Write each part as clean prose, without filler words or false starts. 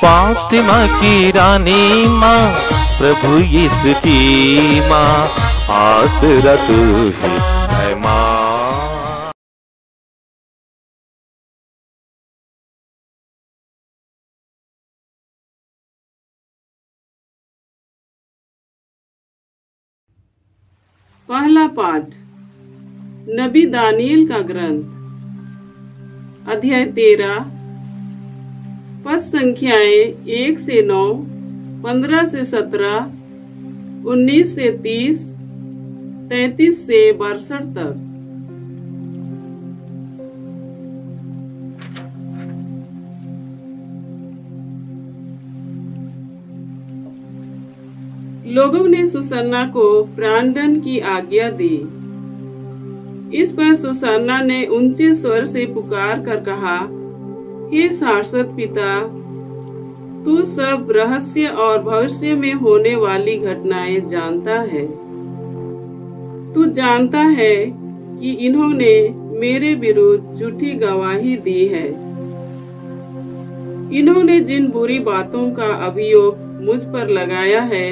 फातिमा की रानी माँ, प्रभु यीशु की माँ, आसरा तू ही है माँ। पहला पाठ नबी दानियल का ग्रंथ, अध्याय 13, पद संख्याएं 1 से 9, 15 से 17, 19 से 30, 33 से 62 तक। लोगों ने सुसन्ना को प्राणदंड की आज्ञा दी। इस पर सुसन्ना ने ऊंचे स्वर से पुकार कर कहा, हे शाश्वत पिता, तू सब रहस्य और भविष्य में होने वाली घटनाएं जानता है। तू जानता है कि इन्होंने मेरे विरुद्ध झूठी गवाही दी है। इन्होंने जिन बुरी बातों का अभियोग मुझ पर लगाया है,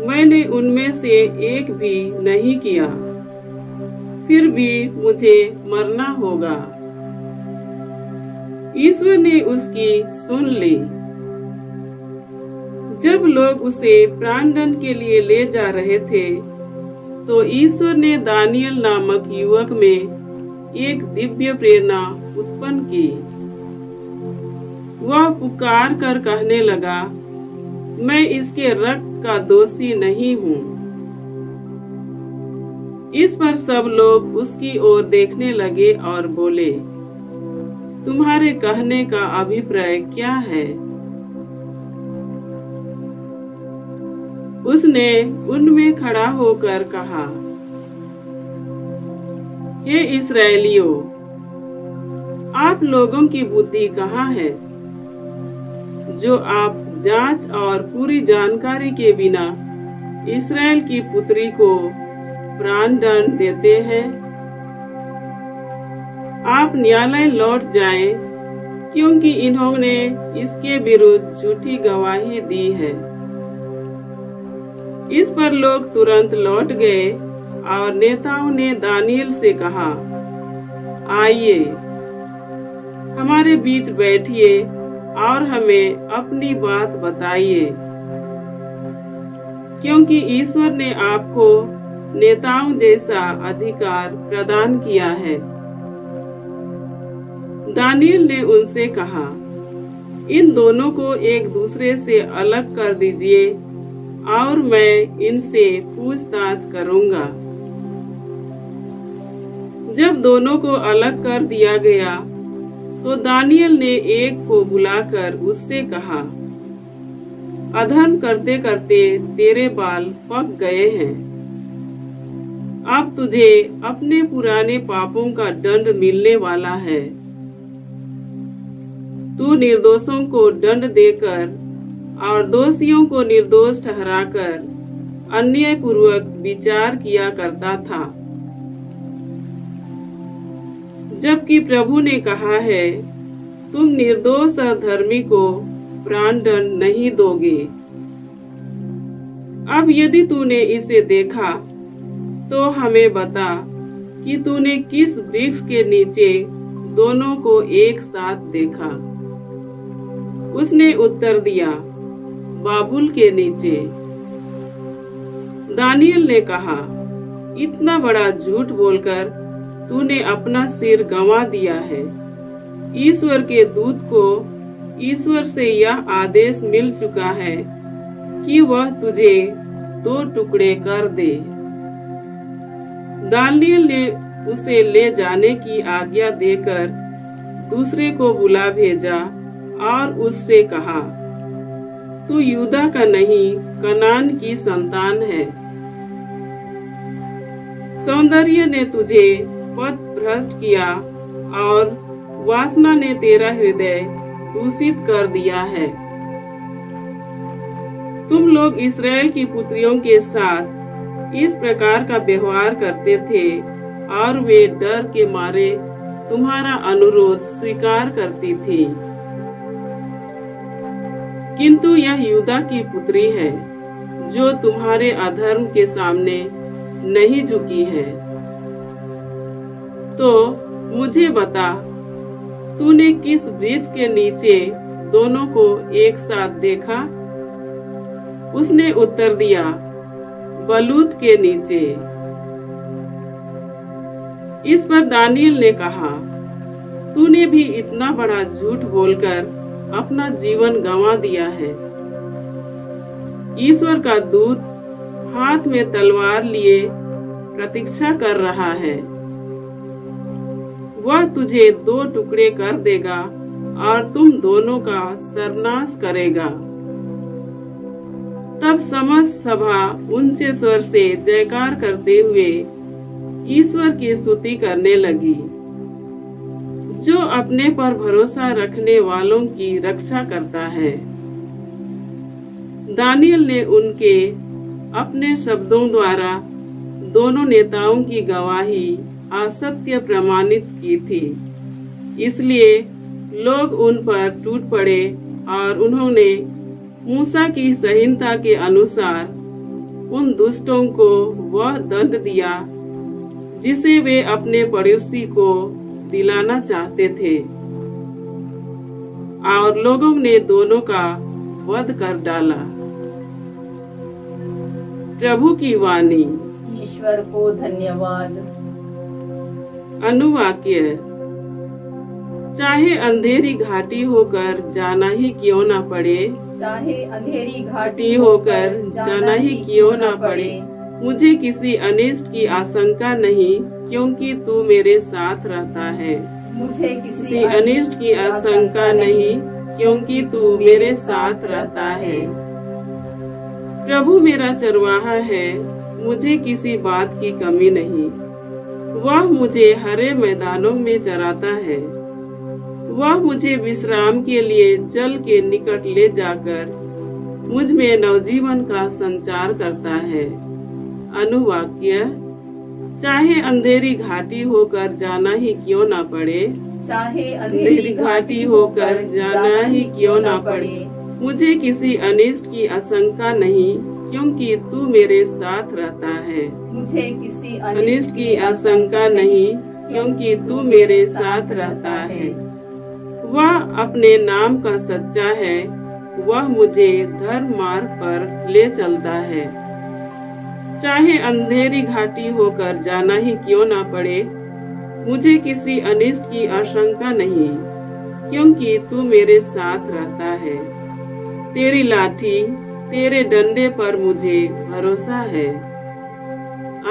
मैंने उनमें से एक भी नहीं किया। फिर भी मुझे मरना होगा। ईश्वर ने उसकी सुन ली। जब लोग उसे प्राणदंड के लिए ले जा रहे थे, तो ईश्वर ने दानियल नामक युवक में एक दिव्य प्रेरणा उत्पन्न की। वह पुकार कर कहने लगा, मैं इसके रक्त का दोषी नहीं हूँ। इस पर सब लोग उसकी ओर देखने लगे और बोले, तुम्हारे कहने का अभिप्राय क्या है? उसने उनमें खड़ा होकर कहा, हे इस्राएलियों, आप लोगों की बुद्धि कहाँ है, जो आप जांच और पूरी जानकारी के बिना इस्राएल की पुत्री को प्राणदंड देते हैं? आप न्यायालय लौट जाएं, क्योंकि इन्होंने इसके विरुद्ध झूठी गवाही दी है। इस पर लोग तुरंत लौट गए और नेताओं ने दानियल से कहा, आइए, हमारे बीच बैठिए और हमें अपनी बात बताइए, क्योंकि ईश्वर ने आपको नेताओं जैसा अधिकार प्रदान किया है। दानियल ने उनसे कहा, इन दोनों को एक दूसरे से अलग कर दीजिए और मैं इनसे पूछताछ करूंगा। जब दोनों को अलग कर दिया गया, तो दानियल ने एक को बुलाकर उससे कहा, अधर्म करते करते तेरे बाल पक गए हैं। अब तुझे अपने पुराने पापों का दंड मिलने वाला है। तू निर्दोषों को दंड देकर और दोषियों को निर्दोष ठहराकर अन्यायपूर्वक विचार किया करता था, जबकि प्रभु ने कहा है, तुम निर्दोष अधर्मी को प्राणदंड नहीं दोगे। अब यदि तूने इसे देखा, तो हमें बता कि तूने किस वृक्ष के नीचे दोनों को एक साथ देखा। उसने उत्तर दिया, बाबुल के नीचे। दानियल ने कहा, इतना बड़ा झूठ बोलकर तूने अपना सिर गंवा दिया है। ईश्वर के दूत को ईश्वर से यह आदेश मिल चुका है कि वह तुझे 2 टुकड़े कर दे। दानियल ने उसे ले जाने की आज्ञा देकर दूसरे को बुला भेजा और उससे कहा, तू यूदा का नहीं, कनान की संतान है। सौंदर्य ने तुझे पथ भ्रष्ट किया और वासना ने तेरा हृदय दूषित कर दिया है। तुम लोग इस्राएल की पुत्रियों के साथ इस प्रकार का व्यवहार करते थे और वे डर के मारे तुम्हारा अनुरोध स्वीकार करती थी। किंतु यह यूदा की पुत्री है जो तुम्हारे अधर्म के सामने नहीं झुकी है। तो मुझे बता, तूने किस वृक्ष के नीचे दोनों को एक साथ देखा? उसने उत्तर दिया, बलूत के नीचे। इस पर दानियल ने कहा, तूने भी इतना बड़ा झूठ बोलकर अपना जीवन गंवा दिया है। ईश्वर का दूत हाथ में तलवार लिए प्रतीक्षा कर रहा है। वह तुझे 2 टुकड़े कर देगा और तुम दोनों का सर्वनाश करेगा। तब समस्त सभा ऊंचे स्वर से जयकार करते हुए ईश्वर की स्तुति करने लगी, जो अपने पर भरोसा रखने वालों की रक्षा करता है। दानियल ने उनके अपने शब्दों द्वारा दोनों नेताओं की गवाही असत्य प्रमाणित की थी, इसलिए लोग उन पर टूट पड़े और उन्होंने मूसा की संहिता के अनुसार उन दुष्टों को वह दंड दिया जिसे वे अपने पड़ोसी को दिलाना चाहते थे, और लोगों ने दोनों का वध कर डाला। प्रभु की वाणी। ईश्वर को धन्यवाद। अनुवाक्य। चाहे अंधेरी घाटी होकर जाना ही क्यों ना पड़े, चाहे अंधेरी घाटी होकर जाना ही क्यों ना पड़े, मुझे किसी अनिष्ट की आशंका नहीं, क्योंकि तू मेरे साथ रहता है। मुझे किसी अनिष्ट की आशंका नहीं, क्योंकि तू मेरे साथ रहता है। प्रभु मेरा चरवाहा है, मुझे किसी बात की कमी नहीं। वह मुझे हरे मैदानों में चराता है। वह मुझे विश्राम के लिए जल के निकट ले जाकर मुझ में नवजीवन का संचार करता है। अनुवाक्य। चाहे अंधेरी घाटी होकर जाना ही क्यों ना पड़े, चाहे अंधेरी घाटी होकर जाना ही क्यों ना पड़े, मुझे किसी अनिष्ट की आशंका नहीं, क्योंकि तू मेरे साथ रहता है। मुझे किसी अनिष्ट की आशंका नहीं, क्योंकि तू मेरे साथ रहता है। वह अपने नाम का सच्चा है, वह मुझे धर्म मार्ग पर ले चलता है। चाहे अंधेरी घाटी होकर जाना ही क्यों ना पड़े, मुझे किसी अनिष्ट की आशंका नहीं, क्योंकि तू मेरे साथ रहता है। तेरी लाठी, तेरे डंडे पर मुझे भरोसा है।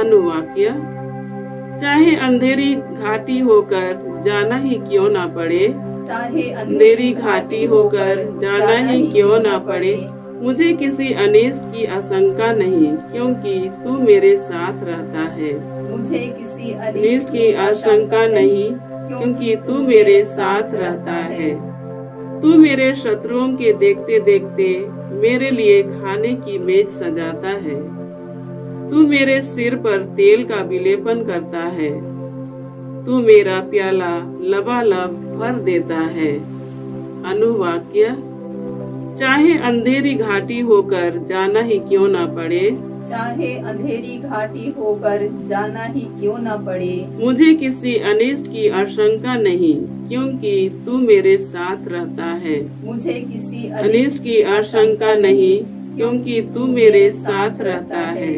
अनुवाक्य। चाहे अंधेरी घाटी होकर जाना ही क्यों ना पड़े, चाहे अंधेरी घाटी होकर जाना ही क्यों ना पड़े, मुझे किसी अनिष्ट की आशंका नहीं, क्योंकि तू मेरे साथ रहता है। मुझे किसी अनिष्ट की आशंका नहीं, क्योंकि तू मेरे साथ रहता है। तू मेरे शत्रुओं के देखते देखते मेरे लिए खाने की मेज सजाता है। तू मेरे सिर पर तेल का विलेपन करता है। तू मेरा प्याला लबालब भर देता है। अनुवाक्य। चाहे अंधेरी घाटी होकर जाना ही क्यों ना पड़े, चाहे अंधेरी घाटी होकर जाना ही क्यों ना पड़े, मुझे किसी अनिष्ट की आशंका नहीं, क्योंकि तू मेरे साथ रहता है। मुझे किसी अनिष्ट की आशंका नहीं, क्योंकि तू मेरे साथ रहता है।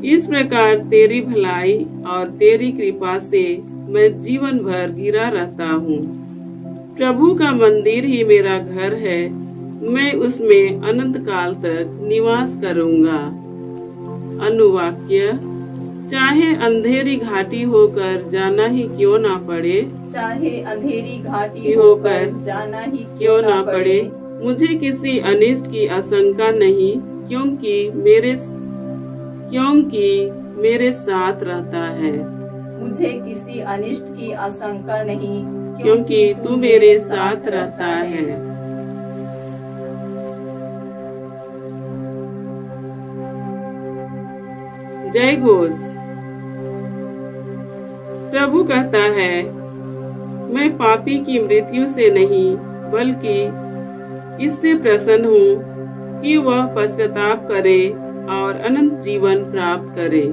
इस प्रकार तेरी भलाई और तेरी कृपा से मैं जीवन भर घिरा रहता हूँ। प्रभु का मंदिर ही मेरा घर है, मैं उसमें अनंत काल तक निवास करूँगा। अनुवाक्य। चाहे अंधेरी घाटी होकर जाना ही क्यों ना पड़े, चाहे अंधेरी घाटी होकर जाना ही क्यों ना पड़े, मुझे किसी अनिष्ट की आशंका नहीं, क्योंकि मेरे साथ रहता है। मुझे किसी अनिष्ट की आशंका नहीं, क्योंकि तू मेरे साथ रहता है। जय घोष। प्रभु कहता है, मैं पापी की मृत्यु से नहीं, बल्कि इससे प्रसन्न हूँ कि वह पश्चाताप करे और अनंत जीवन प्राप्त करे।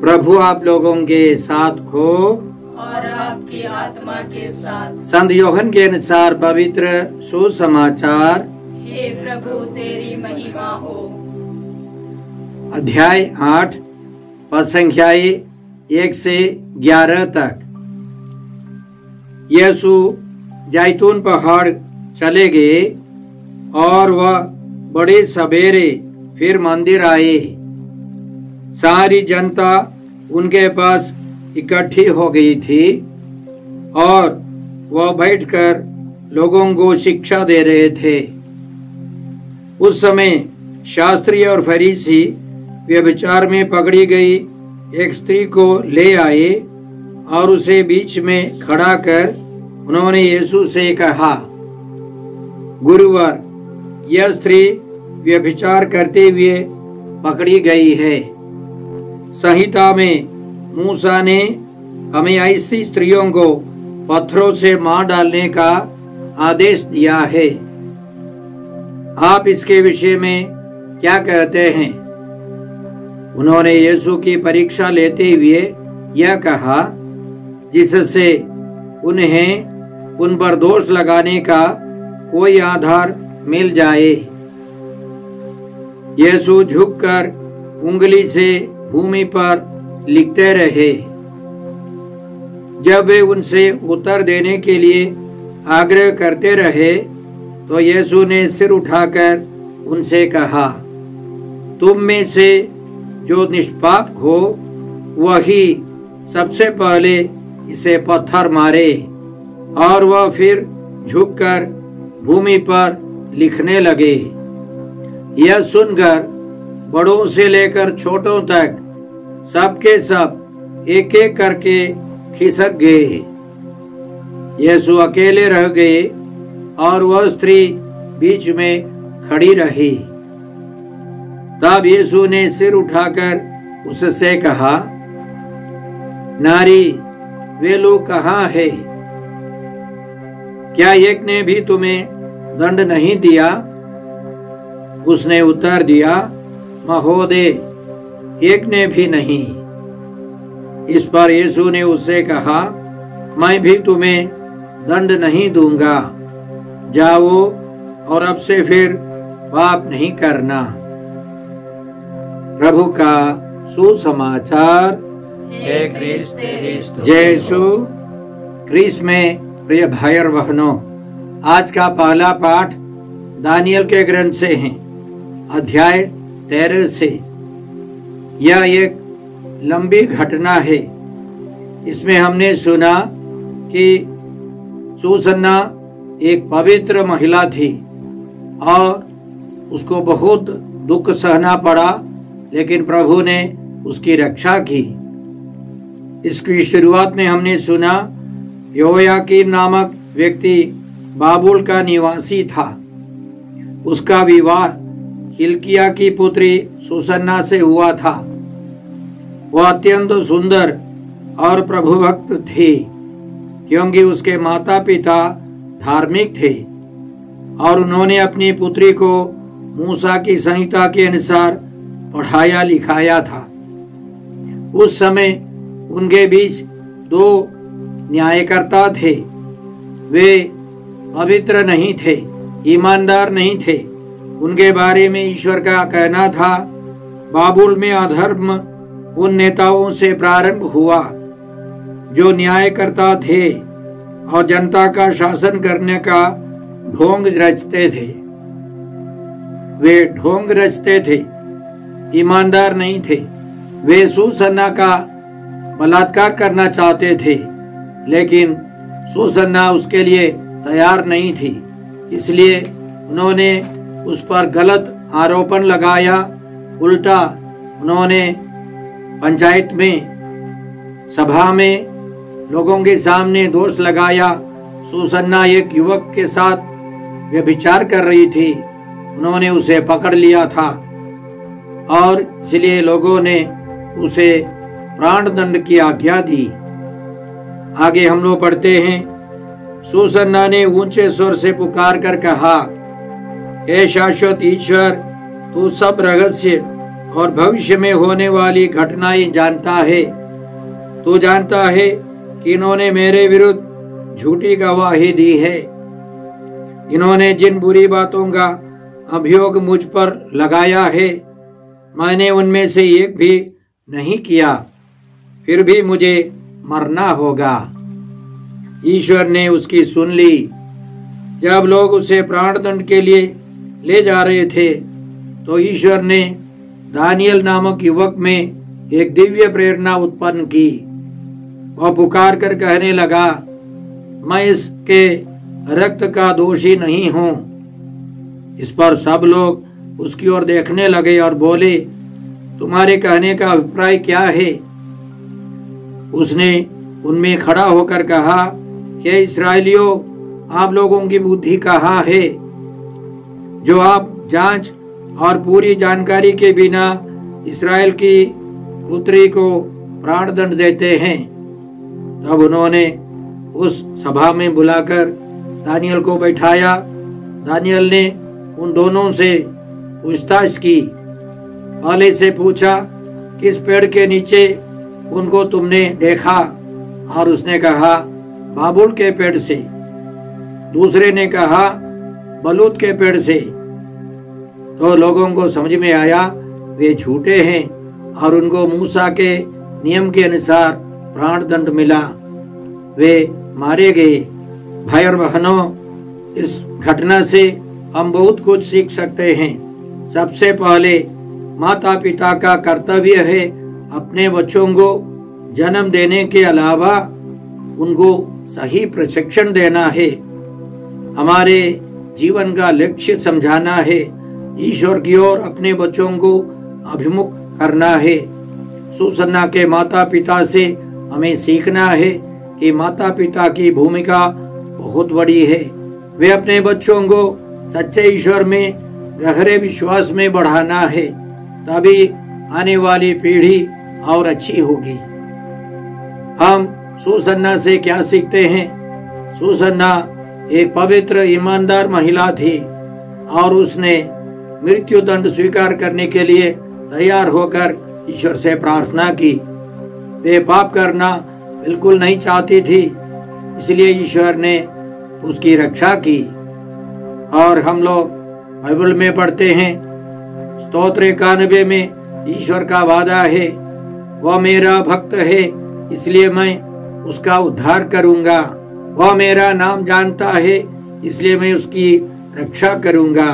प्रभु आप लोगों के साथ हो और आपकी आत्मा के साथ। संत यूहन्ना के अनुसार पवित्र सुसमाचार। हे प्रभु तेरी महिमा हो। अध्याय 8 पद संख्याएं 1 से 11 तक। यीशु जैतून पहाड़ चले गए और वह बड़े सवेरे फिर मंदिर आए। सारी जनता उनके पास इकट्ठी हो गई थी और वह बैठकर लोगों को शिक्षा दे रहे थे। उस समय शास्त्री और फरीसी व्यभिचार में पकड़ी गई एक स्त्री को ले आए और उसे बीच में खड़ा कर उन्होंने यीशु से कहा, गुरुवर, यह स्त्री व्यभिचार करते हुए पकड़ी गई है। संहिता में मूसा ने हमें ऐसी स्त्रियों को पत्थरों से मार डालने का आदेश दिया है। आप इसके विषय में क्या कहते हैं? उन्होंने यीशु की परीक्षा लेते हुए यह कहा, जिससे उन्हें उन पर दोष लगाने का कोई आधार मिल जाए। यीशु झुककर उंगली से भूमि पर लिखते रहे। जब वे उनसे उत्तर देने के लिए आग्रह करते रहे तो यीशु ने सिर उठाकर उनसे कहा, तुम में से जो निष्पाप हो वही सबसे पहले इसे पत्थर मारे। और वह फिर झुककर भूमि पर लिखने लगे। यह सुनकर बड़ों से लेकर छोटों तक सबके सब एक एक करके खिसक गए। यीशु अकेले रह गए और वह स्त्री बीच में खड़ी रही। तब यीशु ने सिर उठाकर उससे कहा, नारी, वे लोग कहाँ है? क्या एक ने भी तुम्हें दंड नहीं दिया? उसने उत्तर दिया, महोदय, एक ने भी नहीं। इस पर यीशु ने उससे कहा, मैं भी तुम्हें दंड नहीं दूंगा। जाओ और अब से फिर पाप नहीं करना। प्रभु का सुसमाचार। हे क्रिस्त तेरी स्तुति जय यीशु क्रिस्त में। प्रिय भाई और बहनों, आज का पहला पाठ दानियल के ग्रंथ से है, अध्याय 13 से। यह एक लंबी घटना है। इसमें हमने सुना कि सुसन्ना एक पवित्र महिला थी और उसको बहुत दुख सहना पड़ा, लेकिन प्रभु ने उसकी रक्षा की। इसकी शुरुआत में हमने सुना यहोयाकीम नामक व्यक्ति बाबुल का निवासी था। उसका विवाह हिल्किया की पुत्री सुसन्ना से हुआ था। वह अत्यंत सुंदर और प्रभुभक्त थी, क्योंकि उसके माता पिता धार्मिक थे और उन्होंने अपनी पुत्री को मूसा की संहिता के अनुसार पढ़ाया लिखाया था। उस समय उनके बीच दो न्यायकर्ता थे। वे पवित्र नहीं थे, ईमानदार नहीं थे। उनके बारे में ईश्वर का कहना था, बाबुल में अधर्म उन नेताओं से प्रारंभ हुआ जो न्यायकर्ता थे और जनता का शासन करने का ढोंग रचते थे। वे ढोंग रचते थे, ईमानदार नहीं थे। वे सुसन्ना का बलात्कार करना चाहते थे, लेकिन सुसन्ना उसके लिए तैयार नहीं थी। इसलिए उन्होंने उस पर गलत आरोपण लगाया। उल्टा उन्होंने पंचायत में, सभा में लोगों के सामने दोष लगाया। सुसन्ना एक युवक के साथ व्यभिचार कर रही थी। उन्होंने उसे पकड़ लिया था और इसलिए लोगों ने उसे प्राण दंड की आज्ञा दी। आगे हम लोग पढ़ते हैं, सुसन्ना ने ऊंचे स्वर से पुकार कर कहा, हे शाश्वत ईश्वर, तू सब रहस्य और भविष्य में होने वाली घटनाएं जानता है। तू जानता है कि इन्होंने मेरे विरुद्ध झूठी गवाही दी है। इन्होंने जिन बुरी बातों का अभियोग मुझ पर लगाया है, मैंने उनमें से एक भी नहीं किया, फिर भी मुझे मरना होगा। ईश्वर ने उसकी सुन ली। जब लोग उसे प्राणदंड के लिए ले जा रहे थे, तो ईश्वर ने दानियल नामक युवक में एक दिव्य प्रेरणा उत्पन्न की। वह पुकार कर कहने लगा, मैं इसके रक्त का दोषी नहीं हूं। इस पर सब लोग उसकी ओर देखने लगे और बोले, तुम्हारे कहने का अभिप्राय क्या है? उसने उनमें खड़ा होकर कहा, कि इस्राएलियों, आप लोगों की बुद्धि कहाँ है, जो आप जांच और पूरी जानकारी के बिना इस्राएल की पुत्री को प्राणदंड देते हैं। तब उन्होंने उस सभा में बुलाकर दानियल को बैठाया। दानियल ने उन दोनों से पूछताछ की। पहले से पूछा, किस पेड़ के नीचे उनको तुमने देखा? और उसने कहा, बाबुल के पेड़ से। दूसरे ने कहा, बलूत के पेड़ से। तो लोगों को समझ में आया वे झूठे हैं और उनको मूसा के नियम के अनुसार प्राणदंड मिला। वे मारे गए। भाई और बहनों, इस घटना से हम बहुत कुछ सीख सकते हैं। सबसे पहले माता पिता का कर्तव्य है अपने बच्चों को जन्म देने के अलावा उनको सही प्रशिक्षण देना है। हमारे जीवन का लक्ष्य समझाना है। ईश्वर की ओर अपने बच्चों को अभिमुख करना है। सुसन्ना के माता पिता से हमें सीखना है कि माता पिता की भूमिका बहुत बड़ी है। वे अपने बच्चों को सच्चे ईश्वर में गहरे विश्वास में बढ़ाना है, तभी आने वाली पीढ़ी और अच्छी होगी। हम सुसन्ना से क्या सीखते हैं? सुसन्ना एक पवित्र ईमानदार महिला थी और उसने मृत्यु दंड स्वीकार करने के लिए तैयार होकर ईश्वर से प्रार्थना की। वे पाप करना बिल्कुल नहीं चाहती थी, इसलिए ईश्वर ने उसकी रक्षा की। और हम लोग बाइबल में पढ़ते हैं, स्तोत्र 91 में ईश्वर का वादा है, वह मेरा भक्त है इसलिए मैं उसका उद्धार करूंगा। वह मेरा नाम जानता है इसलिए मैं उसकी रक्षा करूंगा।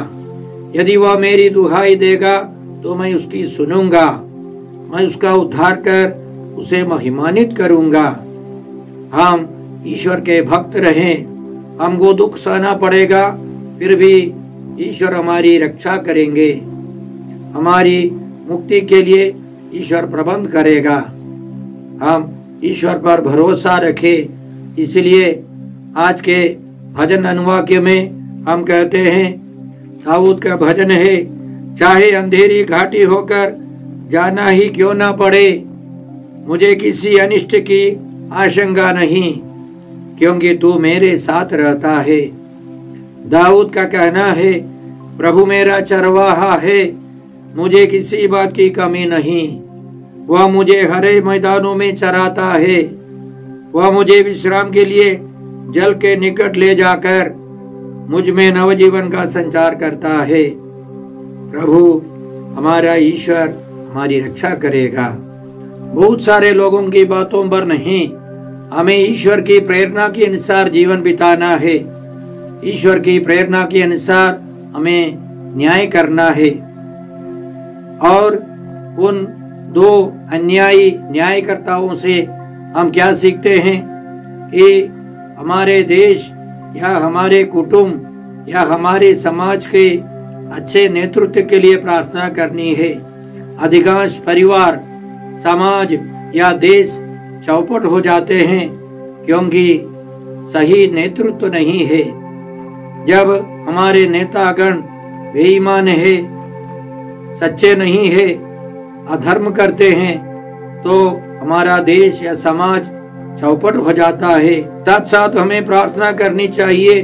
यदि वह मेरी दुहाई देगा तो मैं उसकी सुनूंगा। मैं उसका उद्धार कर उसे महिमान्वित करूंगा। हम ईश्वर के भक्त रहें। हमको दुख सहना पड़ेगा, फिर भी ईश्वर हमारी रक्षा करेंगे। हमारी मुक्ति के लिए ईश्वर प्रबंध करेगा। हम ईश्वर पर भरोसा रखें। इसलिए आज के भजन अनुवाक्य में हम कहते हैं, दाऊद का भजन है, चाहे अंधेरी घाटी होकर जाना ही क्यों ना पड़े, मुझे किसी अनिष्ट की आशंका नहीं, क्योंकि तू मेरे साथ रहता है। दाऊद का कहना है, प्रभु मेरा चरवाहा है, मुझे किसी बात की कमी नहीं। वह मुझे हरे मैदानों में चराता है। वह मुझे विश्राम के लिए जल के निकट ले जाकर मुझ में नवजीवन का संचार करता है। प्रभु हमारा ईश्वर हमारी रक्षा करेगा। बहुत सारे लोगों की बातों पर नहीं, हमें ईश्वर की प्रेरणा के अनुसार जीवन बिताना है। ईश्वर की प्रेरणा के अनुसार हमें न्याय करना है। और उन दो अन्यायी न्यायकर्ताओं से हम क्या सीखते हैं कि हमारे देश या हमारे कुटुंब या हमारे समाज के अच्छे नेतृत्व के लिए प्रार्थना करनी है। अधिकांश परिवार, समाज या देश चौपट हो जाते हैं क्योंकि सही नेतृत्व नहीं है। जब हमारे नेतागण बेईमान है, सच्चे नहीं है, अधर्म करते हैं, तो हमारा देश या समाज चौपट हो जाता है। साथ साथ हमें प्रार्थना करनी चाहिए,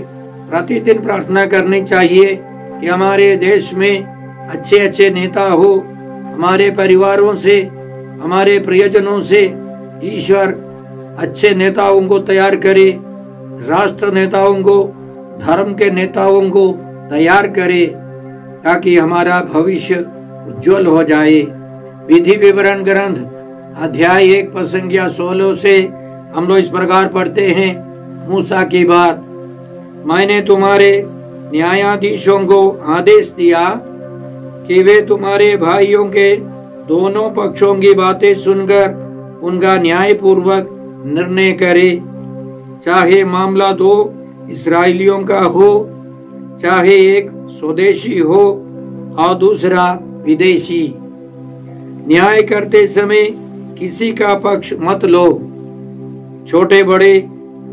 प्रतिदिन प्रार्थना करनी चाहिए कि हमारे देश में अच्छे अच्छे नेता हो, हमारे परिवारों से, हमारे प्रियजनों से ईश्वर अच्छे नेताओं को तैयार करे, राष्ट्र नेताओं को, धर्म के नेताओं को तैयार करे, ताकि हमारा भविष्य उज्जवल हो जाए। विधि विवरण ग्रंथ अध्याय 1 पद संख्या 16 से हम लोग इस प्रकार पढ़ते हैं। मूसा की बात, मैंने तुम्हारे न्यायाधीशों को आदेश दिया कि वे तुम्हारे भाइयों के दोनों पक्षों की बातें सुनकर उनका न्याय पूर्वक निर्णय करे, चाहे मामला 2 इस्राएलियों का हो, चाहे एक स्वदेशी हो और दूसरा विदेशी। न्याय करते समय किसी का पक्ष मत लो। छोटे बड़े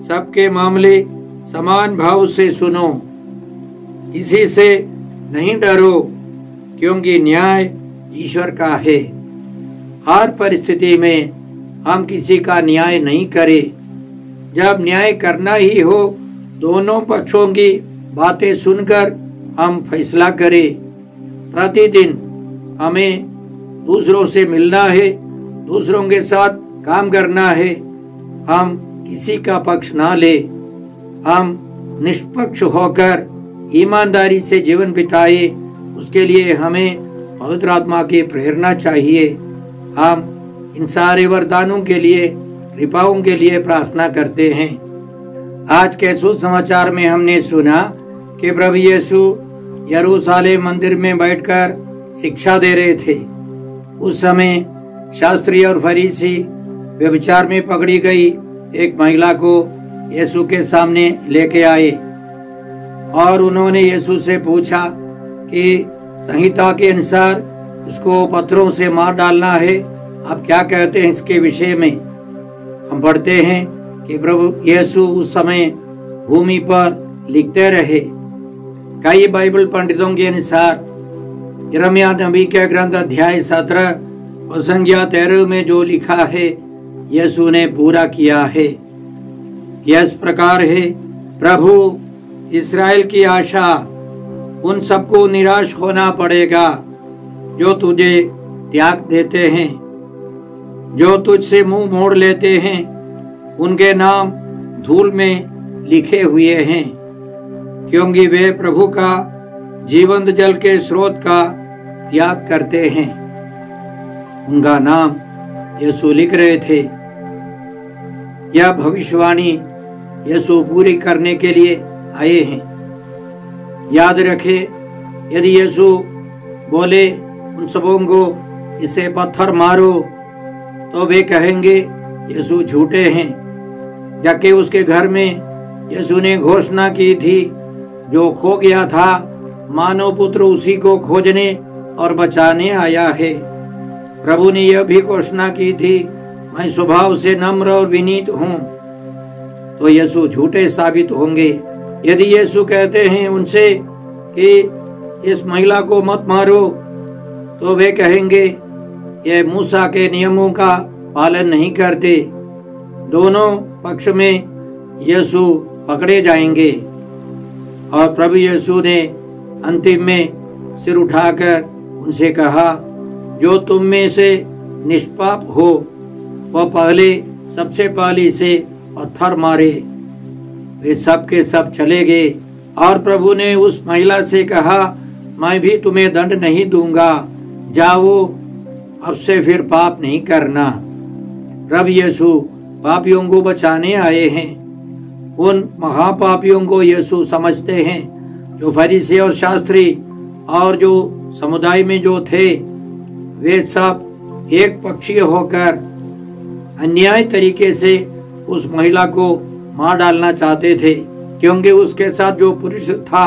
सबके मामले समान भाव से सुनो, किसी से नहीं डरो, क्योंकि न्याय ईश्वर का है। हर परिस्थिति में हम किसी का न्याय नहीं करें। जब न्याय करना ही हो, दोनों पक्षों की बातें सुनकर हम फैसला करें। प्रतिदिन हमें दूसरों से मिलना है, दूसरों के साथ काम करना है। हम किसी का पक्ष ना ले, हम निष्पक्ष होकर ईमानदारी से जीवन बिताए। उसके लिए हमें पवित्र आत्मा की प्रेरणा चाहिए। हम इन सारे वरदानों के लिए, कृपाओं के लिए प्रार्थना करते हैं। आज के सुसमाचार में हमने सुना कि प्रभु यीशु यरूशलेम मंदिर में बैठकर शिक्षा दे रहे थे। उस समय शास्त्री और फरीसी व्यभिचार में पकड़ी गई एक महिला को यीशु के सामने लेके आए और उन्होंने यीशु से पूछा कि संहिता के अनुसार उसको पत्थरों से मार डालना है, आप क्या कहते हैं इसके विषय में। हम पढ़ते हैं कि प्रभु यीशु उस समय भूमि पर लिखते रहे। कई बाइबल पंडितों के अनुसार यिर्मयाह नबी के ग्रंथ अध्याय 17 पद संख्या 13 में जो लिखा है यीशु ने पूरा किया है। यह इस प्रकार है, प्रभु इस्राएल की आशा, उन सबको निराश होना पड़ेगा जो तुझे त्याग देते हैं, जो तुझसे मुंह मोड़ लेते हैं। उनके नाम धूल में लिखे हुए हैं, क्योंकि वे प्रभु का जीवंत जल के स्रोत का त्याग करते हैं। उनका नाम यीशु लिख रहे थे। यह भविष्यवाणी यीशु पूरी करने के लिए आए हैं। याद रखें, यदि यीशु बोले उन सबों को इसे पत्थर मारो, तो वे कहेंगे यीशु झूठे हैं। जाके उसके घर में यीशु ने घोषणा की थी, जो खो गया था मानव पुत्र उसी को खोजने और बचाने आया है। प्रभु ने यह भी घोषणा की थी, मैं स्वभाव से नम्र और विनीत हूँ। तो यीशु झूठे साबित होंगे। यदि यीशु कहते हैं उनसे कि इस महिला को मत मारो, तो वे कहेंगे ये मूसा के नियमों का पालन नहीं करते। दोनों पक्ष में यीशु पकड़े जाएंगे। और प्रभु यीशु ने अंतिम में सिर उठाकर उनसे कहा, जो तुम में से निष्पाप हो वह पहले सबसे पहले से पत्थर मारे। वे सब के सब चले गए। और प्रभु ने उस महिला से कहा, मैं भी तुम्हें दंड नहीं दूंगा, जाओ अब से फिर पाप नहीं करना। प्रभु यीशु पापियों को बचाने आए हैं। उन महापापियों को यीशु समझते हैं, जो फरीसी और शास्त्री और जो समुदाय में जो थे, वे सब एक पक्षीय होकर अन्याय तरीके से उस महिला को मार डालना चाहते थे, क्योंकि उसके साथ जो पुरुष था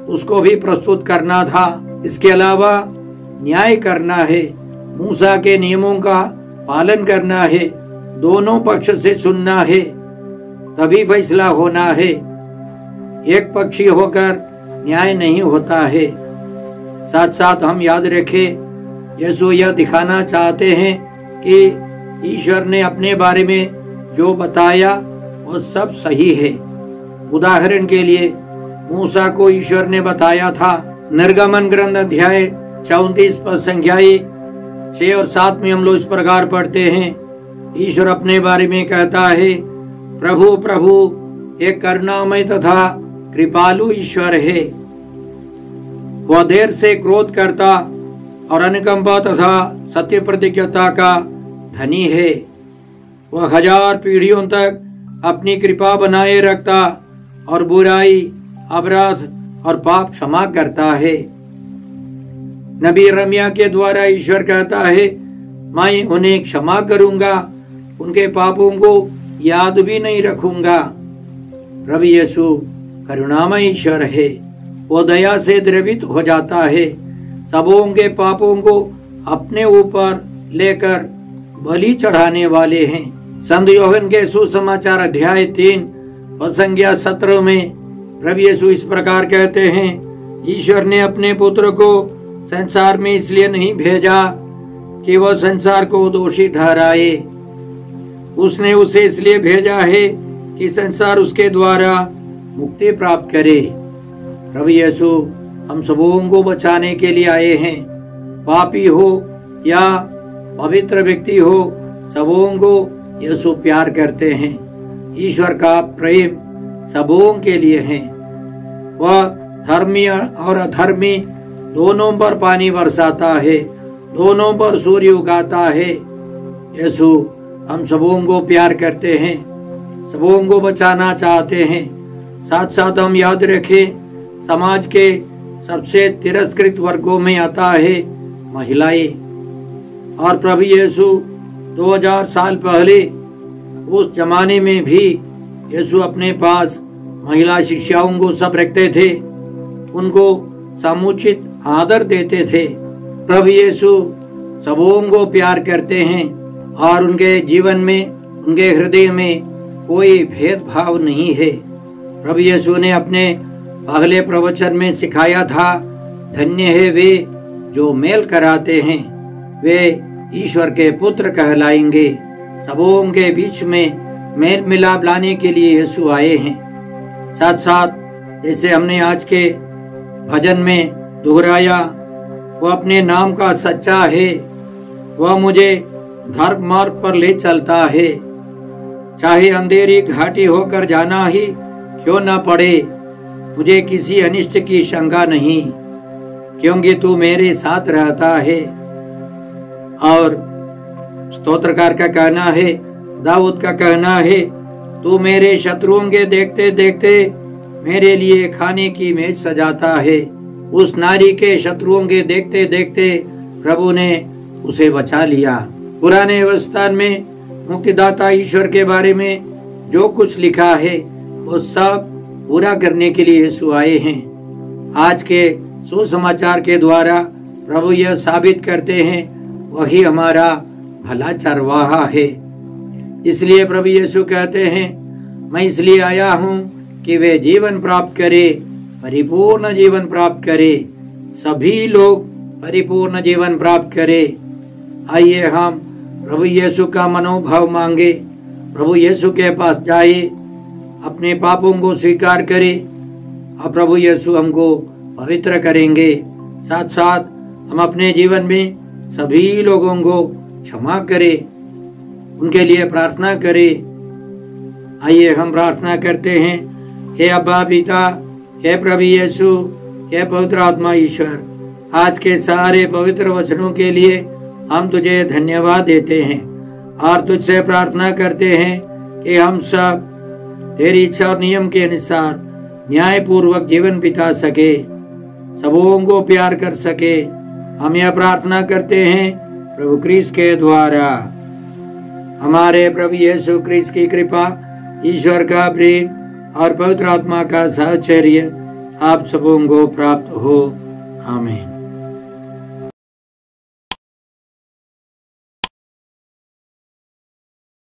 उसको भी प्रस्तुत करना था। इसके अलावा न्याय करना है, मूसा के नियमों का पालन करना है, दोनों पक्ष से सुनना है, तभी फैसला होना है। एक पक्षी होकर न्याय नहीं होता है। साथ साथ हम याद रखें, यीशु यह दिखाना चाहते हैं कि ईश्वर ने अपने बारे में जो बताया वो सब सही है। उदाहरण के लिए मूसा को ईश्वर ने बताया था। निर्गमन ग्रंथ अध्याय 34 पर संख्याएं 6 और 7 में हम लोग इस प्रकार पढ़ते हैं। ईश्वर अपने बारे में कहता है, प्रभु प्रभु एक करुणामय तथा कृपालु ईश्वर है। वह देर से क्रोध करता और अनुकंपा तथा सत्य प्रतिज्ञता का धनी है। वह 1000 पीढ़ियों तक अपनी कृपा बनाए रखता और बुराई, अपराध और पाप क्षमा करता है। नबी यिर्मयाह के द्वारा ईश्वर कहता है, मैं उन्हें क्षमा करूंगा, उनके पापों को याद भी नहीं रखूंगा। प्रभु यीशु करुणामय ईश्वर है। वो दया से द्रवित हो जाता है, सबों के पापों को अपने ऊपर लेकर बलि चढ़ाने वाले हैं। संत यूहन्ना के सुसमाचार अध्याय 3 और संज्ञा 17 में प्रभु यीशु इस प्रकार कहते हैं, ईश्वर ने अपने पुत्र को संसार में इसलिए नहीं भेजा कि वह संसार को दोषी ठहराए, उसने उसे इसलिए भेजा है कि संसार उसके द्वारा मुक्ति प्राप्त करे। प्रभु यीशु हम सबों को बचाने के लिए आए हैं। पापी हो या पवित्र व्यक्ति हो, सबों को यीशु प्यार करते हैं। ईश्वर का प्रेम सबों के लिए है। वह धर्मी और अधर्मी दोनों पर पानी बरसाता है, दोनों पर सूर्य उगाता है। यीशु हम सबों को प्यार करते हैं, सबों को बचाना चाहते हैं। साथ साथ हम याद रखें, समाज के सबसे तिरस्कृत वर्गों में आता है महिलाएं। और प्रभु यीशु 2000 साल पहले उस जमाने में भी यीशु अपने पास महिला शिष्याओं को सब रखते थे, उनको समुचित आदर देते थे। प्रभु यीशु सबों को प्यार करते हैं और उनके जीवन में, उनके हृदय में कोई भेदभाव नहीं है। प्रभु यीशु ने अपने पहले प्रवचन में सिखाया था, धन्य है वे जो मेल कराते हैं, वे ईश्वर के पुत्र कहलाएंगे। सबों के बीच में मेल मिलाप लाने के लिए यीशु आए हैं। साथ साथ जैसे हमने आज के भजन में दोहराया, वह अपने नाम का सच्चा है, वह मुझे धर्म मार्ग पर ले चलता है। चाहे अंधेरी घाटी होकर जाना ही क्यों न पड़े, मुझे किसी अनिष्ट की शंका नहीं, क्योंकि तू मेरे साथ रहता है। और स्तोत्रकार का कहना है, दाऊद का कहना है, तू मेरे शत्रुओं के देखते देखते मेरे लिए खाने की मेज सजाता है। उस नारी के शत्रुओं के देखते देखते प्रभु ने उसे बचा लिया। पुराने व्यवस्थान में मुक्तिदाता ईश्वर के बारे में जो कुछ लिखा है वो सब पूरा करने के लिए यीशु आए हैं। आज के सुसमाचार के द्वारा प्रभु यह साबित करते हैं, वही हमारा भला चरवाहा है। इसलिए प्रभु यीशु कहते हैं, मैं इसलिए आया हूँ कि वे जीवन प्राप्त करे, परिपूर्ण जीवन प्राप्त करे, सभी लोग परिपूर्ण जीवन प्राप्त करे। आइए हम प्रभु यीशु का मनोभाव मांगे, प्रभु यीशु के पास जाए, अपने पापों को स्वीकार करे और प्रभु यीशु हमको पवित्र करेंगे। साथ साथ हम अपने जीवन में सभी लोगों को क्षमा करें, उनके लिए प्रार्थना करें। आइए हम प्रार्थना करते हैं। हे अब्बा पिता, हे प्रभु यीशु, हे पवित्र आत्मा ईश्वर, आज के सारे पवित्र वचनों के लिए हम तुझे धन्यवाद देते हैं और तुझसे प्रार्थना करते हैं कि हम सब तेरी इच्छा और नियम के अनुसार न्याय पूर्वक जीवन बिता सके, सबों को प्यार कर सके। हम यह प्रार्थना करते हैं प्रभु क्रिस्त के द्वारा। हमारे प्रभु यीशु क्रिस्त की कृपा, ईश्वर का प्रेम और पवित्र आत्मा का साहचर्य आप सबों को प्राप्त हो। आमीन।